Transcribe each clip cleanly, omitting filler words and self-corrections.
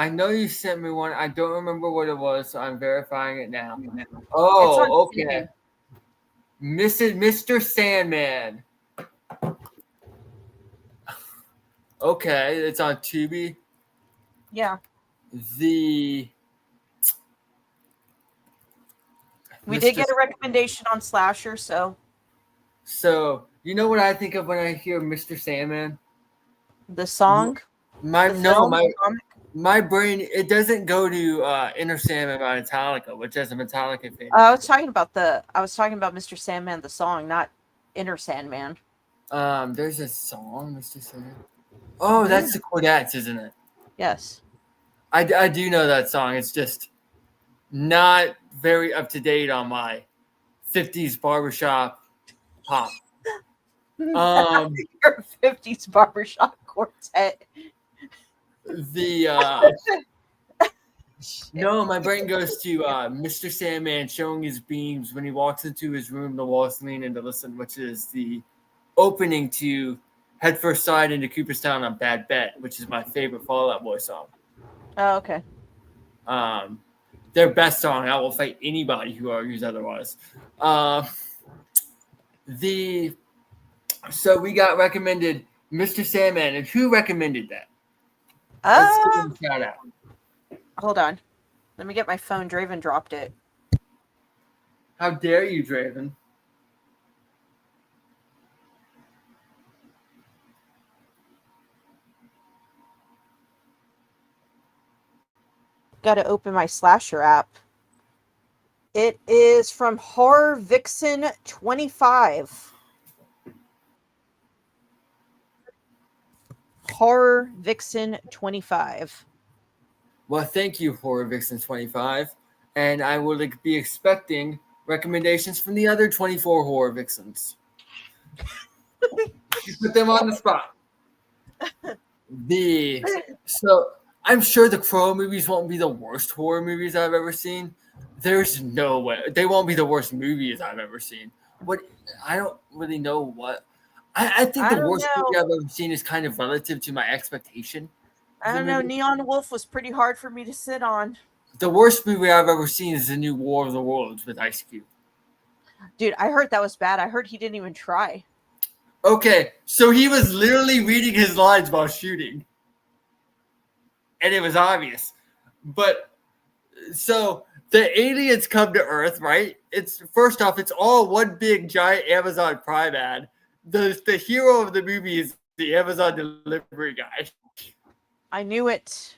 I know you sent me one. I don't remember what it was, so I'm verifying it now. It's on Oh, TV. okay. Mr. Sandman. Okay, it's on Tubi. Yeah. The We did Mr. get a recommendation on Slasher, so So you know what I think of when I hear Mr. Sandman? the song, My the no, film, the comic. my brain it doesn't go to Inner Sandman by Metallica, which as a Metallica fan. I was talking about Mr. Sandman the song, not Inner Sandman. There's a song, Mr. Sandman. Oh, that's the Cordettes, isn't it? Yes. I do know that song. It's just not very up to date on my 50s barbershop pop. Your 50s barbershop quartet. The No, my brain goes to Mr. Sandman showing his beams when he walks into his room. The walls lean in to listen, which is the opening to Head First Side into Cooperstown on Bad Bet, which is my favorite Fall Out Boy song. Oh, okay. Their best song. I will fight anybody who argues otherwise. So we got recommended Mr. Sandman, and who recommended that? Let's give him a shout out. Hold on. Let me get my phone. Draven dropped it. How dare you, Draven? Got to open my Slasher app. It is from Horror Vixen 25. Horror Vixen 25. Well, thank you, Horror Vixen 25. And I will be expecting recommendations from the other 24 Horror Vixens. You put them on the spot. So I'm sure the Crow movies won't be the worst horror movies I've ever seen. There's no way. They won't be the worst movies I've ever seen. I don't really know what. I think the worst movie I've ever seen is kind of relative to my expectation. I don't know. Neon Wolf was pretty hard for me to sit on. The worst movie I've ever seen is the new War of the Worlds with Ice Cube. Dude, I heard that was bad. I heard he didn't even try. Okay, so he was literally reading his lines while shooting. And it was obvious. But, so, the aliens come to Earth, right? First off, it's all one big, giant Amazon Prime ad. The hero of the movie is the Amazon delivery guy. I knew it.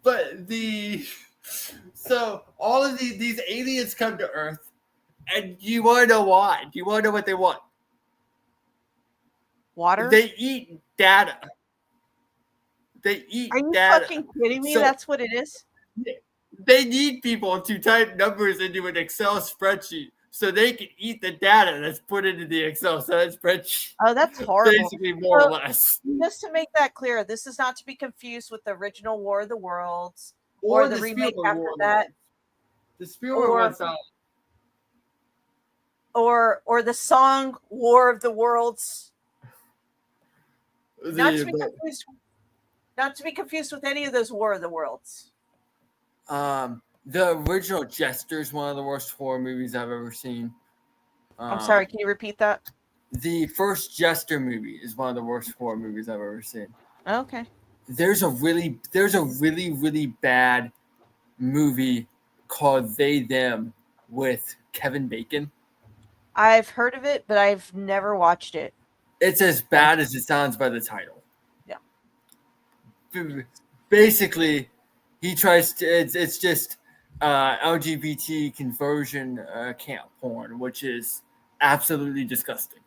But so all of these aliens come to Earth, and you want to know why? Do you want to know what they want? Water? They eat data. They eat data. Are you data. fucking kidding me? So, that's what it is? They need people to type numbers into an Excel spreadsheet so they can eat the data that's put into the Excel spreadsheet. Oh, that's horrible. Basically, more or less. Just to make that clear, this is not to be confused with the original War of the Worlds or the remake after that. The Spielberg one's out. Or the song War of the Worlds. Not to be confused with any of those War of the Worlds. The original Jester is one of the worst horror movies I've ever seen. I'm sorry, can you repeat that? The first Jester movie is one of the worst horror movies I've ever seen. Okay. There's a really, really bad movie called They Them with Kevin Bacon. I've heard of it, but I've never watched it. It's as bad as it sounds by the title. Yeah. Basically, he tries to. It's just LGBT conversion camp porn, which is absolutely disgusting.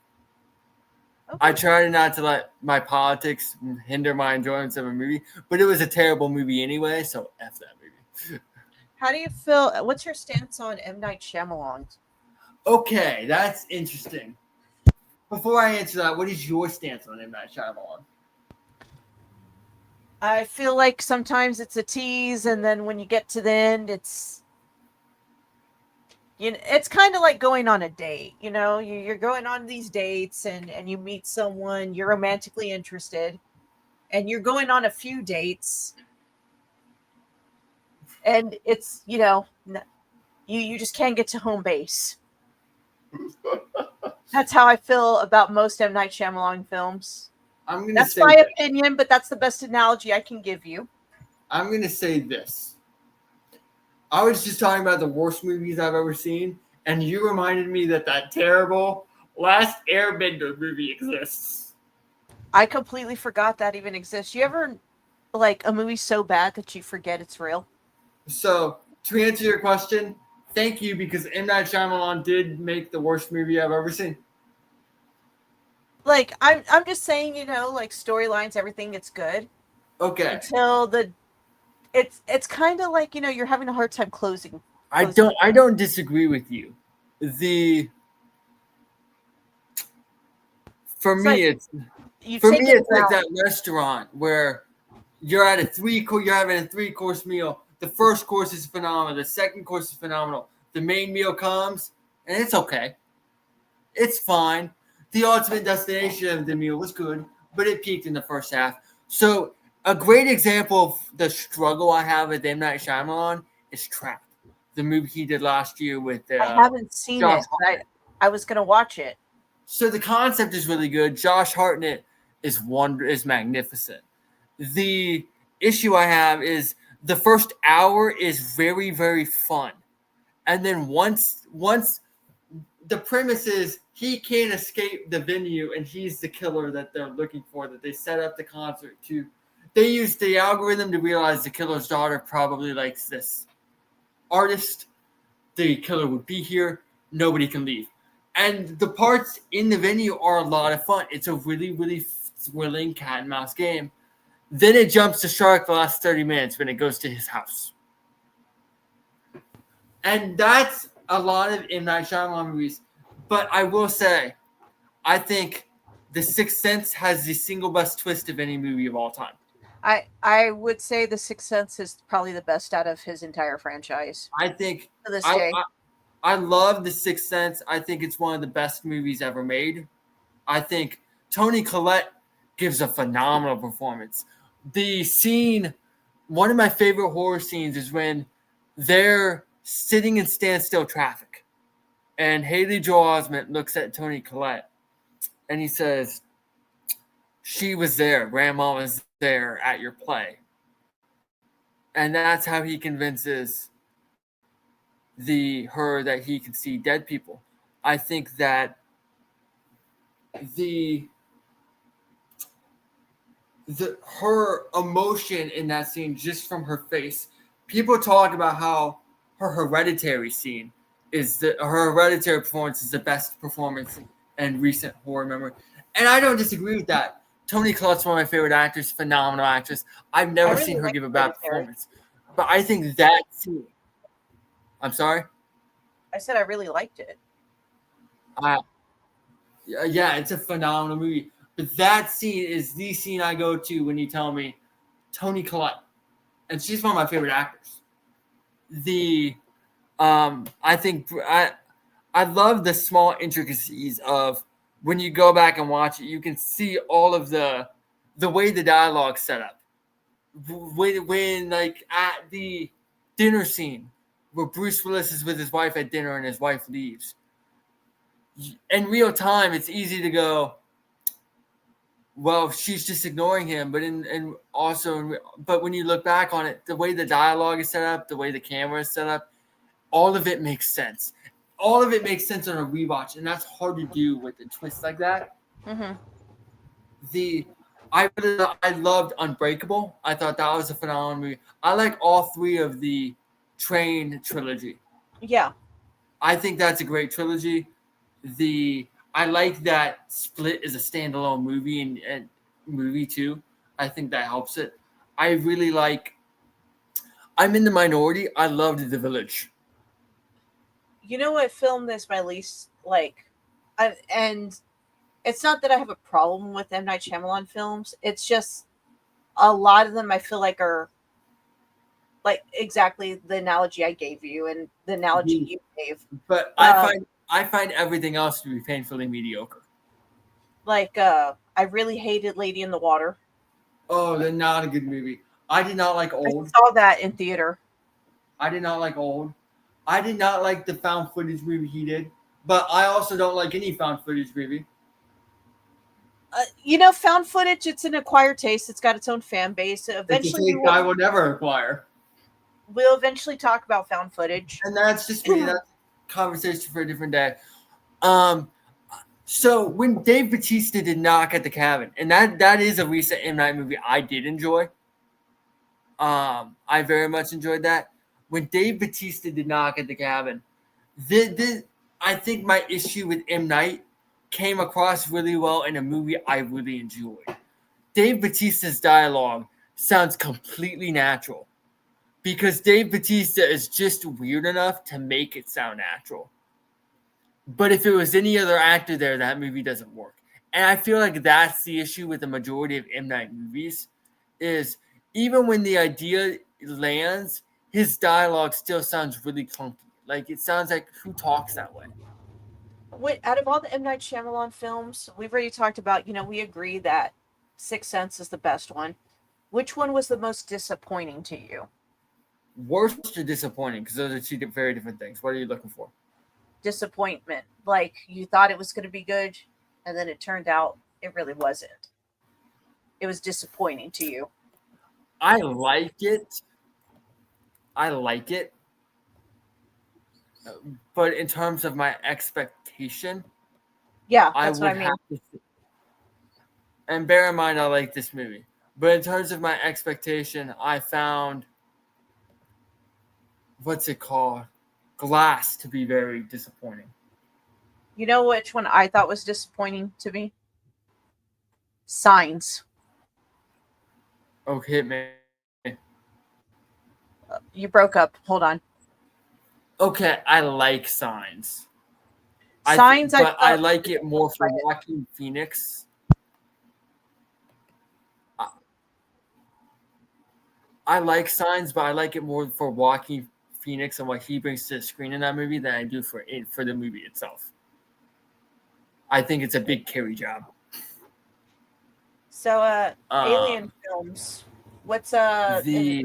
Okay. I try not to let my politics hinder my enjoyment of a movie, but it was a terrible movie anyway, so F that movie. How do you feel? What's your stance on M. Night Shyamalan? Okay, that's interesting. Before I answer that, what is your stance on M. Night Shyamalan? I feel like sometimes it's a tease, and then when you get to the end, it's it's kind of like going on a date. You're going on these dates and you meet someone you're romantically interested, and you're going on a few dates, and it's you just can't get to home base. That's how I feel about most M. Night Shyamalan films. That's my opinion, but that's the best analogy I can give you. I'm going to say this. I was just talking about the worst movies I've ever seen, and you reminded me that terrible Last Airbender movie exists. I completely forgot that even exists. You ever, like, a movie so bad that you forget it's real? So, to answer your question, thank you, because M. Night Shyamalan did make the worst movie I've ever seen. Like, I'm just saying, like, storylines, everything, it's good. Okay. Until it's kind of like, you're having a hard time closing. I don't disagree with you. For me it's like that restaurant where you're having a 3-course meal. The first course is phenomenal. The second course is phenomenal. The main meal comes and it's okay. It's fine. The ultimate destination of the meal was good, but it peaked in the first half. So a great example of the struggle I have with M. Night Shyamalan is Trap, the movie he did last year with I haven't seen it, but I was going to watch it. So the concept is really good. Josh Hartnett is magnificent. The issue I have is the first hour is very, very fun. And then once the premise is he can't escape the venue and he's the killer that they're looking for, that they set up the concert to. They use the algorithm to realize the killer's daughter probably likes this artist. The killer would be here. Nobody can leave. And the parts in the venue are a lot of fun. It's a really, really thrilling cat and mouse game. Then it jumps to shark the last 30 minutes when it goes to his house. And that's a lot of M. Night Shyamalan movies. But I will say, I think The Sixth Sense has the single best twist of any movie of all time. I would say The Sixth Sense is probably the best out of his entire franchise. I think to this day. I love The Sixth Sense. I think it's one of the best movies ever made. I think Toni Collette gives a phenomenal performance. The scene, one of my favorite horror scenes is when they're sitting in standstill traffic. And Haley Joel Osment looks at Toni Collette and he says, "She was there. Grandma was there at your play." And that's how he convinces her that he can see dead people. I think that her emotion in that scene, just from her face, people talk about how her Hereditary scene her Hereditary performance is the best performance in recent horror memory. And I don't disagree with that. Toni Collette's one of my favorite actors, phenomenal actress. I've never seen her give a bad performance. But I think that scene. I'm sorry? I said I really liked it. Yeah, it's a phenomenal movie. But that scene is the scene I go to when you tell me Toni Collette. And she's one of my favorite actors. I think I love the small intricacies of when you go back and watch it, you can see all of the way the dialogue's set up. When like at the dinner scene where Bruce Willis is with his wife at dinner and his wife leaves. In real time, it's easy to go, well, she's just ignoring him. But but when you look back on it, the way the dialogue is set up, the way the camera is set up, all of it makes sense. All of it makes sense on a rewatch, and that's hard to do with a twist like that. Mm-hmm. I loved Unbreakable. I thought that was a phenomenal movie. I like all three of the Train trilogy. Yeah. I think that's a great trilogy. I like that Split is a standalone movie and movie too. I think that helps it. I really like. I'm in the minority. I loved The Village. You know what film is my least like, and it's not that I have a problem with M. Night Shyamalan films. It's just a lot of them I feel like are like exactly the analogy I gave you and the analogy The- you gave. but Um, I find everything else to be painfully mediocre. I really hated Lady in the Water. Oh, they're not a good movie. I did not like I Old. saw that in theater. I did not like Old. I did not like the found footage movie he did. But I also don't like any found footage movie. Found footage, it's an acquired taste. It's got its own fan base. It's a Eventually, taste I will never acquire. we'll eventually talk about found footage. And that's just me. That's a conversation for a different day. So when Dave Bautista did Knock at the Cabin, and that is a recent M. Night movie I did enjoy. I very much enjoyed that. When Dave Bautista did Knock at the Cabin, I think my issue with M. Night came across really well in a movie I really enjoyed. Dave Bautista's dialogue sounds completely natural because Dave Bautista is just weird enough to make it sound natural. But if it was any other actor there, that movie doesn't work. And I feel like that's the issue with the majority of M. Night movies is even when the idea lands, his dialogue still sounds really clunky. Like it sounds like who talks that way? Out of all the M. Night Shyamalan films, we've already talked about, we agree that Sixth Sense is the best one. Which one was the most disappointing to you? Worst or disappointing? Because those are two very different things. What are you looking for? Disappointment. Like you thought it was going to be good, and then it turned out it really wasn't. It was disappointing to you. I like it. I like it. But in terms of my expectation, Yeah, I that's what I would mean. have to. And bear in mind, I like this movie. But in terms of my expectation, I found what's it called? Glass to be very disappointing. You know which one I thought was disappointing to me? Signs. Okay, man. You broke up. Hold on. Okay, I like Signs. Signs. But I Felt like it more for Joaquin Phoenix. I like Signs, but I like it more for Joaquin Phoenix and what he brings to the screen in that movie than I do for the movie itself. I think it's a big carry job. So, alien films. What's the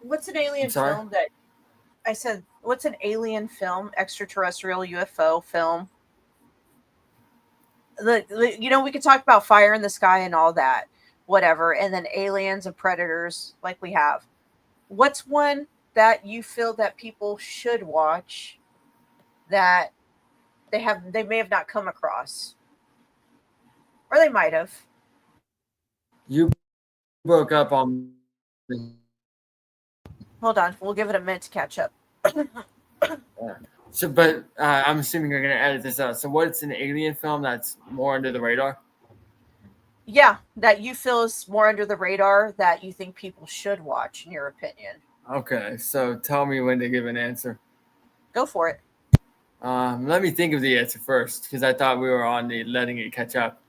what's an alien film that I said? What's an alien film? Extraterrestrial UFO film. We could talk about Fire in the Sky and all that, whatever, and then aliens and predators like we have. What's one that you feel that people should watch that they may have not come across, or they might have? You broke up on me. Hold on, we'll give it a minute to catch up. So, but I'm assuming you're going to edit this out. So, what's an alien film that's more under the radar? Yeah, that you feel is more under the radar that you think people should watch, in your opinion. Okay, so tell me when to give an answer. Go for it. Let me think of the answer first because I thought we were on the letting it catch up.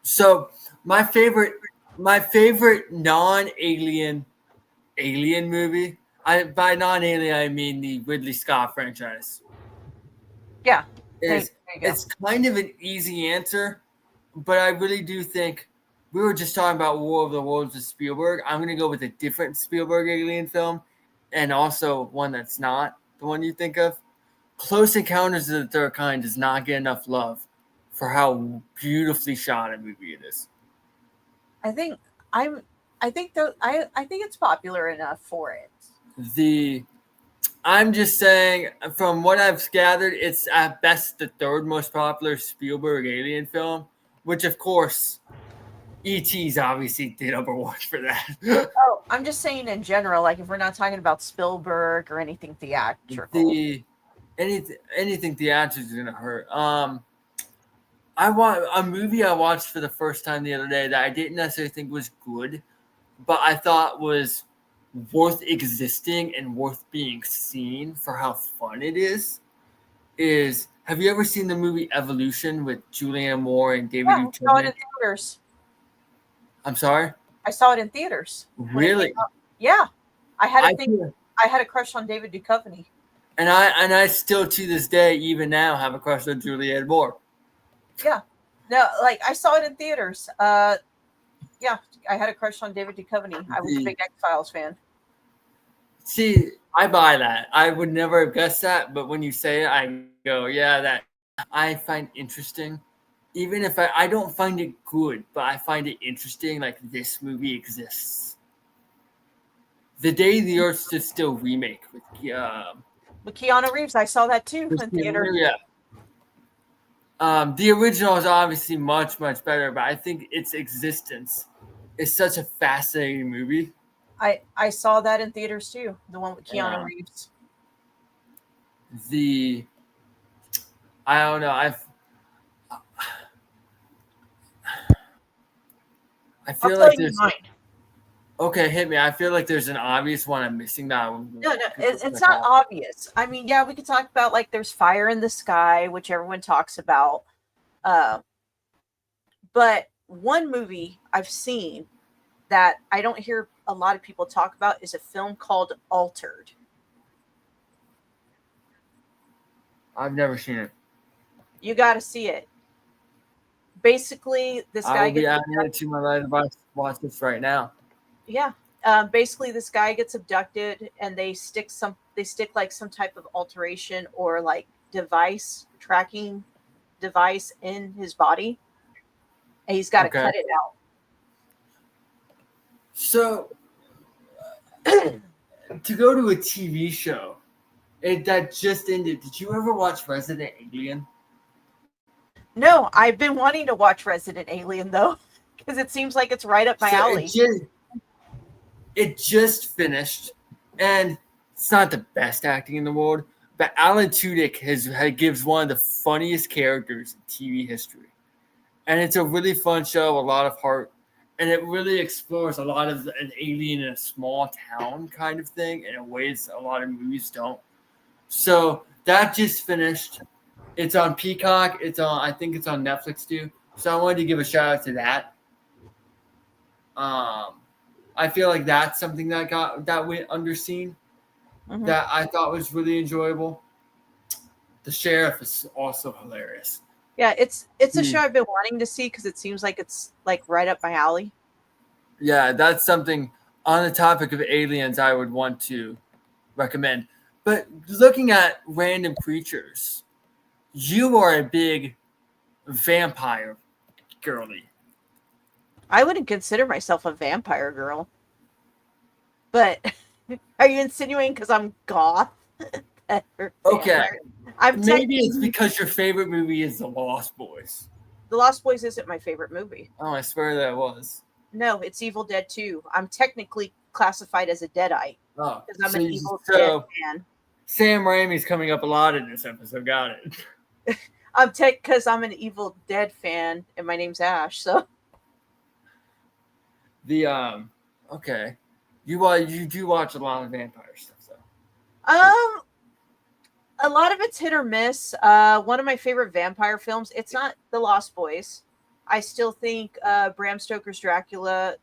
So, my favorite non-alien movie. By non-alien, I mean the Ridley Scott franchise. Yeah, It's kind of an easy answer, but I really do think we were just talking about War of the Worlds with Spielberg. I'm going to go with a different Spielberg alien film, and also one that's not the one you think of. Close Encounters of the Third Kind does not get enough love for how beautifully shot a movie it is. I think it's popular enough for it. I'm just saying, from what I've gathered, it's at best the third most popular Spielberg alien film, which of course, E.T.'s obviously the number one for that. Oh, I'm just saying in general, like if we're not talking about Spielberg or anything theatrical. Anything theatrical is gonna hurt. I want a movie I watched for the first time the other day that I didn't necessarily think was good, but I thought was worth existing and worth being seen for how fun it is Have you ever seen the movie Evolution with Julianne Moore and David Yeah, I saw it in Duchovny? theaters. I'm sorry. I saw it in theaters when it Really? came out. Yeah, I had I a thing. feel, I had a crush on David Duchovny. and I still to this day, even now, have a crush on Julianne Moore. Yeah, no, like I saw it in theaters. Yeah, I had a crush on David Duchovny. I was a The big X Files fan. See, I buy that. I would never have guessed that, but when you say it, I go, yeah, that I find interesting. Even if I don't find it good, but I find it interesting. Like this movie exists. The Day the Earth Stood Still remake with With Keanu Reeves, I saw that too in Christina theater. Ricci, yeah. The original is obviously much better, but I think its existence is such a fascinating movie. I saw that in theaters too. The one with Keanu Yeah. Reeves. The I don't know. I I'll feel tell like you there's mine. okay. Hit me. I feel like there's an obvious one I'm missing that. No, it's not obvious. I mean, yeah, we could talk about like there's Fire in the Sky, which everyone talks about. Uh, but one movie I've seen that I don't hear a lot of people talk about is a film called Altered. I've never seen it. You got to see it. Basically, this I guy will be gets adding it to my letterbox. Watch this right now. yeah. Basically, this guy gets abducted, and they stick like some type of alteration or like tracking device in his body, and he's got to Okay. cut it out. So to go to a TV show that just ended. Did you ever watch Resident Alien? No, I've been wanting to watch Resident Alien though, because it seems like it's right up my So alley. it just finished, and it's not the best acting in the world, but Alan Tudyk gives one of the funniest characters in TV history, and it's a really fun show, a lot of heart, and it really explores a lot of an alien in a small town kind of thing in ways a lot of movies don't. So that just finished. It's on Peacock. I think it's on Netflix too. So I wanted to give a shout out to that. I feel like that's something that went underseen that I thought was really enjoyable. The Sheriff is also hilarious. Yeah, it's a show I've been wanting to see because it seems like it's like right up my alley. Yeah, that's something on the topic of aliens I would want to recommend. But looking at random creatures, you are a big vampire girly. I wouldn't consider myself a vampire girl, but are you insinuating because I'm goth? Okay. I'm Maybe it's because your favorite movie is The Lost Boys. The Lost Boys isn't my favorite movie. Oh, I swear that it was. No, it's Evil Dead 2. I'm technically classified as a Deadite Oh, because I'm an Evil Dead fan. Sam Raimi's coming up a lot in this episode. Got it. Because I'm an Evil Dead fan and my name's Ash. So okay, you do watch a lot of vampire stuff though. A lot of it's hit or miss. One of my favorite vampire films. It's not The Lost Boys. I still think Bram Stoker's Dracula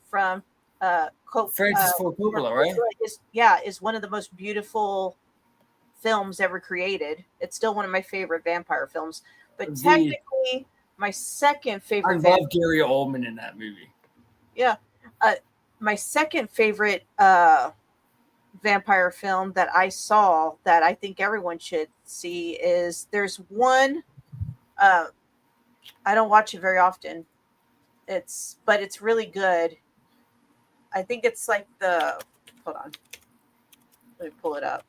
from Francis Ford Coppola, right? Is one of the most beautiful films ever created. It's still one of my favorite vampire films. But technically, my second favorite. I love Gary Oldman in that movie. Yeah, my second favorite vampire film that I saw that I think everyone should see is there's one. I don't watch it very often. But it's really good. I think it's like hold on. Let me pull it up.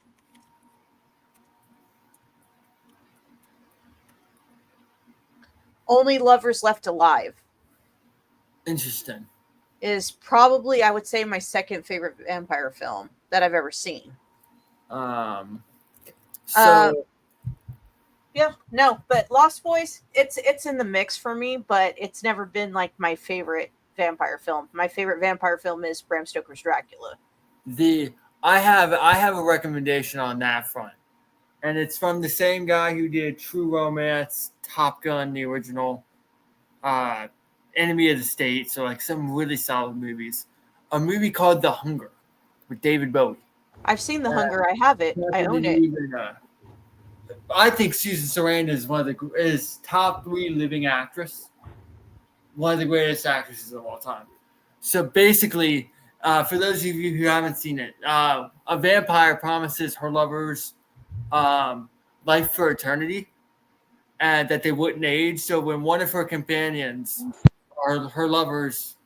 Only Lovers Left Alive. Interesting. Is probably, I would say, my second favorite vampire film that I've ever seen. Yeah, no, but Lost Boys, it's in the mix for me, but it's never been like my favorite vampire film. My favorite vampire film is Bram Stoker's Dracula. I have a recommendation on that front. and it's from the same guy who did True Romance, Top Gun, the original, Enemy of the State, so like some really solid movies. A movie called The Hunger with David Bowie. I've seen The Hunger. I have it. I own it. I think Susan Sarandon is is top 3 living actress, one of the greatest actresses of all time. So basically, for those of you who haven't seen it, a vampire promises her lovers life for eternity, and that they wouldn't age. So when one of her companions or her lovers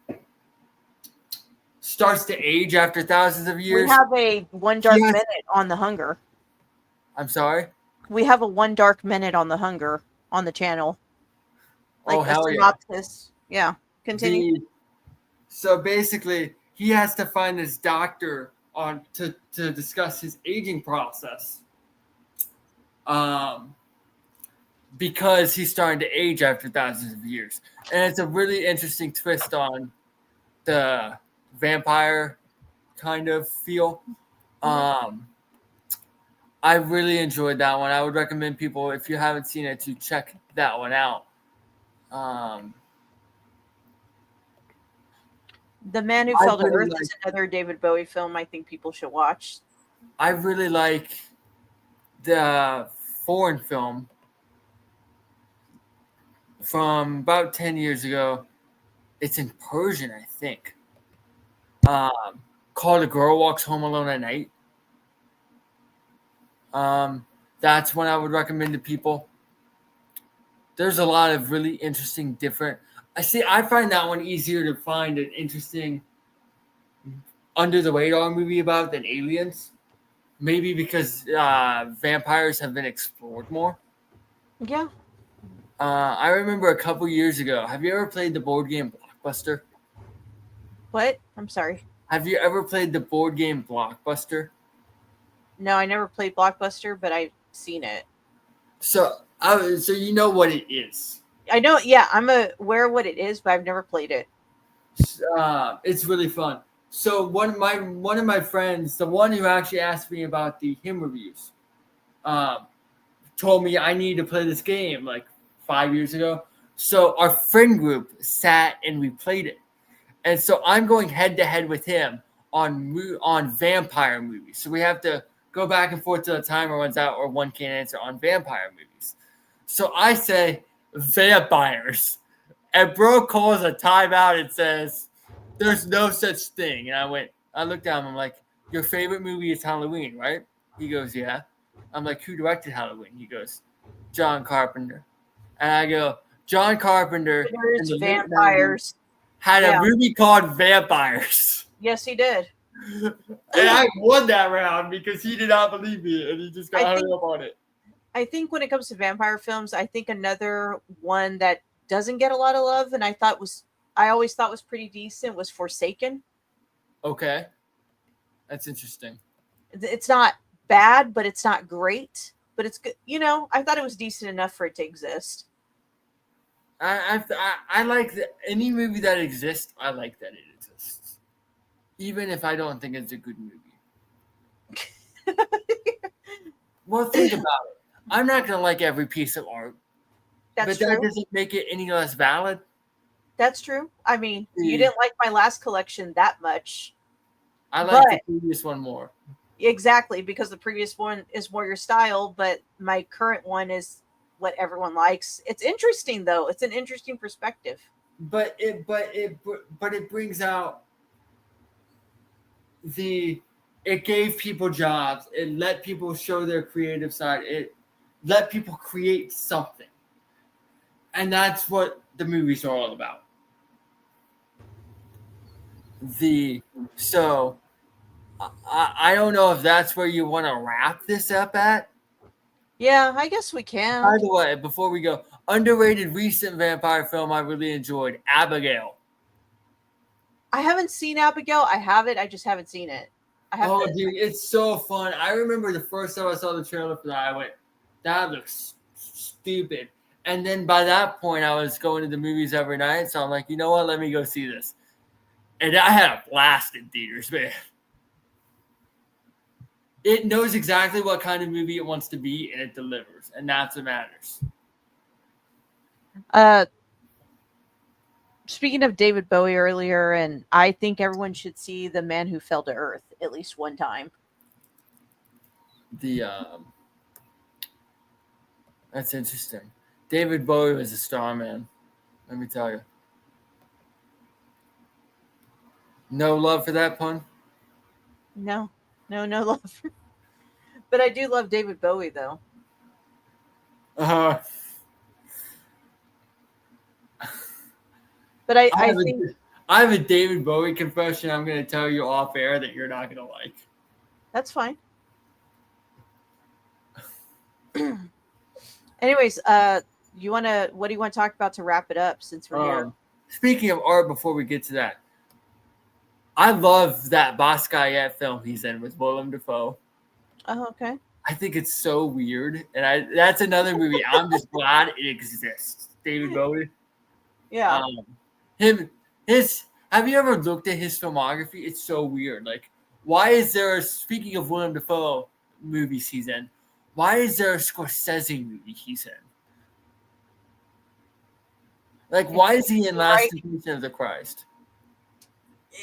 starts to age after thousands of years, we have a One Dark Minute on The Hunger. I'm sorry? We have a One Dark Minute on The Hunger on the channel. Like hell synopsis. Yeah. Continue. So basically, he has to find this doctor to discuss his aging process. Because he's starting to age after thousands of years. And it's a really interesting twist on the vampire kind of feel. I really enjoyed that one. I would recommend people, if you haven't seen it, to check that one out. The Man Who Fell to Earth is another David Bowie film I think people should watch. I really like the foreign film from about 10 years ago. It's in Persian, I think. Called A Girl Walks Home Alone at Night. That's one I would recommend to people. There's a lot of really interesting different. I find that one easier to find an interesting under the radar movie about than Aliens. Maybe because vampires have been explored more. Yeah. I remember a couple years ago. Have you ever played the board game Blockbuster? What? I'm sorry. Have you ever played the board game Blockbuster? No, I never played Blockbuster, but I've seen it. So you know what it is. I know. Yeah, I'm aware of what it is, but I've never played it. It's really fun. So one of my friends, the one who actually asked me about the hymn reviews, told me I need to play this game like 5 years ago. So our friend group sat and we played it, and so I'm going head to head with him on vampire movies. So we have to go back and forth till the timer runs out or one can't answer on vampire movies. So I say vampires, and bro calls a timeout and says, "There's no such thing." And I looked down, I'm like, "Your favorite movie is Halloween, right?" He goes, "Yeah." I'm like, "Who directed Halloween?" He goes, "John Carpenter." And I go, "John Carpenter There's vampires. Had a movie called Vampires." Yes, he did. And I won that round because he did not believe me and he just got hung up on it. I think when it comes to vampire films, I think another one that doesn't get a lot of love and I always thought was pretty decent was Forsaken. Okay. That's interesting. It's not bad, but it's not great. But it's good. I thought it was decent enough for it to exist. I like any movie that exists. I like that it exists, even if I don't think it's a good movie. Well, think about it. I'm not gonna like every piece of art, but that doesn't make it any less valid. That's true. I mean, you didn't like my last collection that much. I like the previous one more. Exactly, because the previous one is more your style, but my current one is what everyone likes. It's interesting though. It's an interesting perspective. But it brings out it gave people jobs. It let people show their creative side. It let people create something. And that's what the movies are all about. So I don't know if that's where you want to wrap this up at. Yeah, I guess we can. By the way, before we go, underrated recent vampire film I really enjoyed, Abigail. I haven't seen Abigail. I have it. I just haven't seen it. Dude, it's so fun. I remember the first time I saw the trailer for that, I went, that looks stupid. And then by that point, I was going to the movies every night. So I'm like, you know what? Let me go see this. And I had a blast in theaters, man. it knows exactly what kind of movie it wants to be, and it delivers, and that's what matters. Speaking of David Bowie earlier, and I think everyone should see The Man Who Fell to Earth at least one time. That's interesting. David Bowie was a star, man. Let me tell you. No love for that pun? No love. But I do love David Bowie, though. Uh-huh. But I think I have a David Bowie confession I'm going to tell you off air that you're not going to like. that's fine. Anyways, what do you want to talk about to wrap it up since we're here? Speaking of art, before we get to that, I love that Basquiat film he's in with Willem Dafoe. Oh, okay. I think it's so weird, and that's another movie. I'm just glad it exists. David Bowie. Yeah. Have you ever looked at his filmography? It's so weird. Like, why is there? Speaking of Willem Dafoe movies he's in, why is there a Scorsese movie he's in? Like, why is he in Last Temptation of the Christ?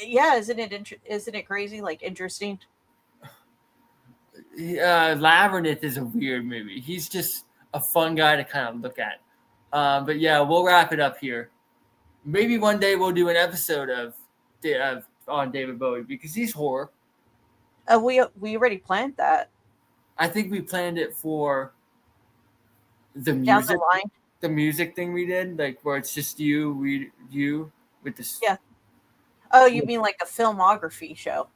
Yeah, isn't it crazy? Like, interesting. Labyrinth is a weird movie. He's just a fun guy to kind of look at. But yeah, we'll wrap it up here. Maybe one day we'll do an episode on David Bowie because he's horror. We already planned that. I think we planned it for the music. Down the line. The music thing we did, like where it's just you with this. Yeah. Oh, you mean like a filmography show?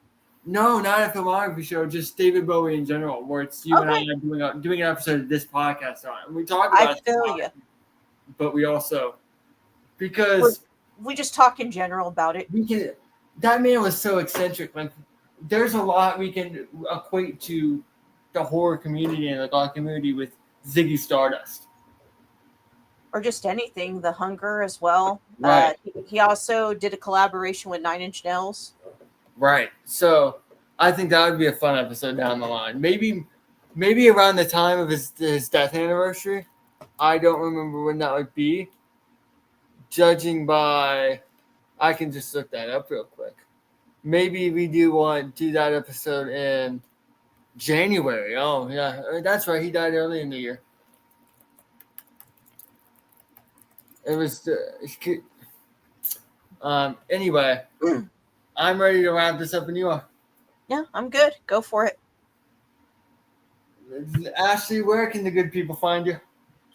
No, not a filmography show. Just David Bowie in general, where it's you and I doing an episode of this podcast on it. And we talk about. I feel you. But we also because we just talk in general about it. That man was so eccentric. Like, there's a lot we can equate to the horror community and the god community with Ziggy Stardust. Or just anything, The Hunger as well. Right. He also did a collaboration with 9 Inch Nails. Right. So I think that would be a fun episode down the line. Maybe around the time of his death anniversary. I don't remember when that would be. Judging by, I can just look that up real quick. Maybe we do that episode in January. Oh, yeah. That's right. He died early in the year. It was anyway, I'm ready to wrap this up and you are. Yeah, I'm good. Go for it. Ashley, where can the good people find you?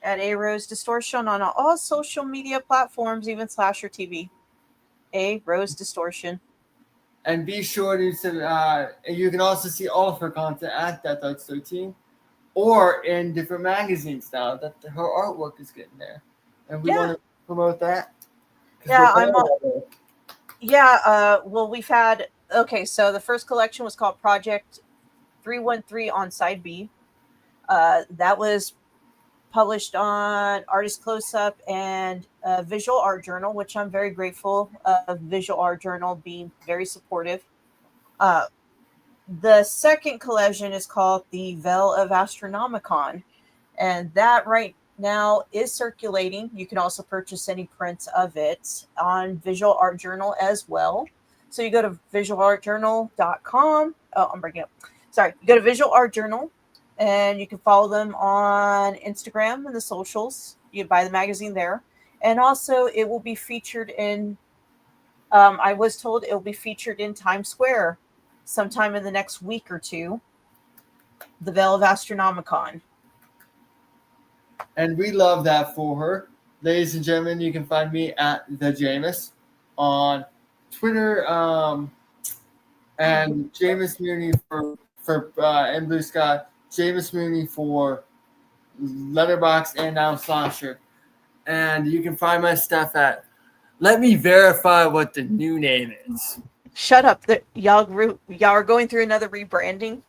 At AROSEDISTORTION on all social media platforms, even Slasher TV. AROSEDISTORTION. And be sure to you can also see all of her content at Death Arts 13 or in different magazines now that her artwork is getting there. And we want to promote that. Yeah, well, we've had, so the first collection was called Project 313 on Side B. That was published on Artist Close-Up and Visual Art Journal, which I'm very grateful of Visual Art Journal being very supportive. The second collection is called The Veil of Astronomicon, and that right now is circulating. You can also purchase any prints of it on Visual Art Journal as well. So you go to visualartjournal.com. Oh, I'm breaking up. Sorry. You go to Visual Art Journal and you can follow them on Instagram and the socials. You can buy the magazine there. And also it will be featured in, I was told it will be featured in Times Square sometime in the next week or two. The Veil of Astronomicon. And we love that for her. Ladies and gentlemen, you can find me at the Jameus on Twitter, and Jameus Mooney for and Blue Sky, Jameus Mooney for Letterboxd and now Slasher. And you can find my stuff at. Let me verify what the new name is. Shut up! Y'all are going through another rebranding.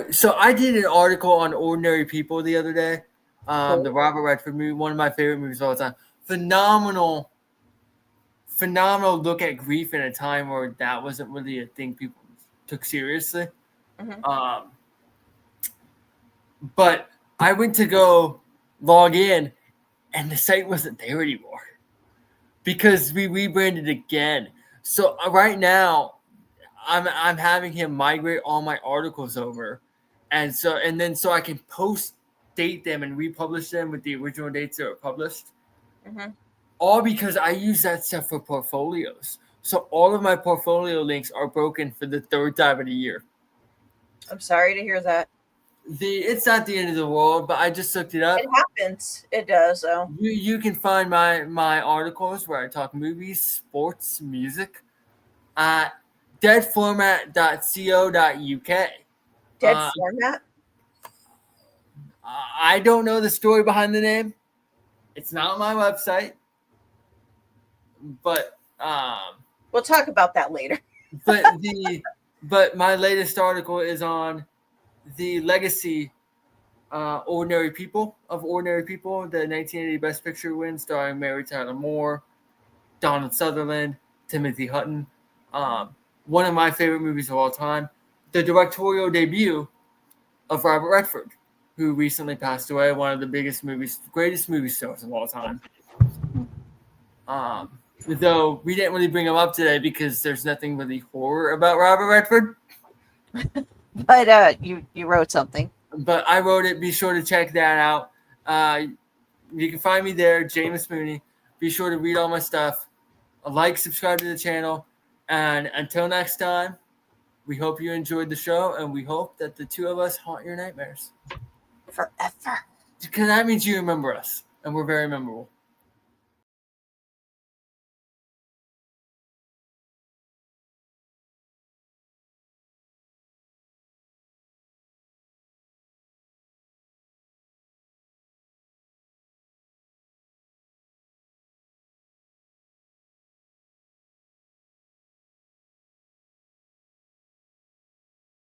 So I did an article on Ordinary People the other day. The Robert Redford movie, one of my favorite movies of all time. Phenomenal look at grief in a time where that wasn't really a thing people took seriously. Mhm. But I went to go log in, and the site wasn't there anymore because we rebranded again. So right now, I'm having him migrate all my articles over, and so I can post date them and republish them with the original dates that were published. Mhm. All because I use that stuff for portfolios. So all of my portfolio links are broken for the third time in a year. I'm sorry to hear that. It's not the end of the world, but I just looked it up. It happens. It does, though. You can find my articles where I talk movies, sports, music at deadformat.co.uk. Dead format. I don't know the story behind the name. It's not on my website, but We'll talk about that later. but my latest article is on the legacy Ordinary People, the 1980 Best Picture win starring Mary Tyler Moore, Donald Sutherland, Timothy Hutton. One of my favorite movies of all time. The directorial debut of Robert Redford, who recently passed away, one of the greatest movie stars of all time. Though we didn't really bring him up today because there's nothing really horror about Robert Redford. But you wrote something. But I wrote it. Be sure to check that out. You can find me there, Jameus Mooney. Be sure to read all my stuff. Subscribe to the channel. And until next time, we hope you enjoyed the show, and we hope that the two of us haunt your nightmares. Forever. Because that means you remember us, and we're very memorable.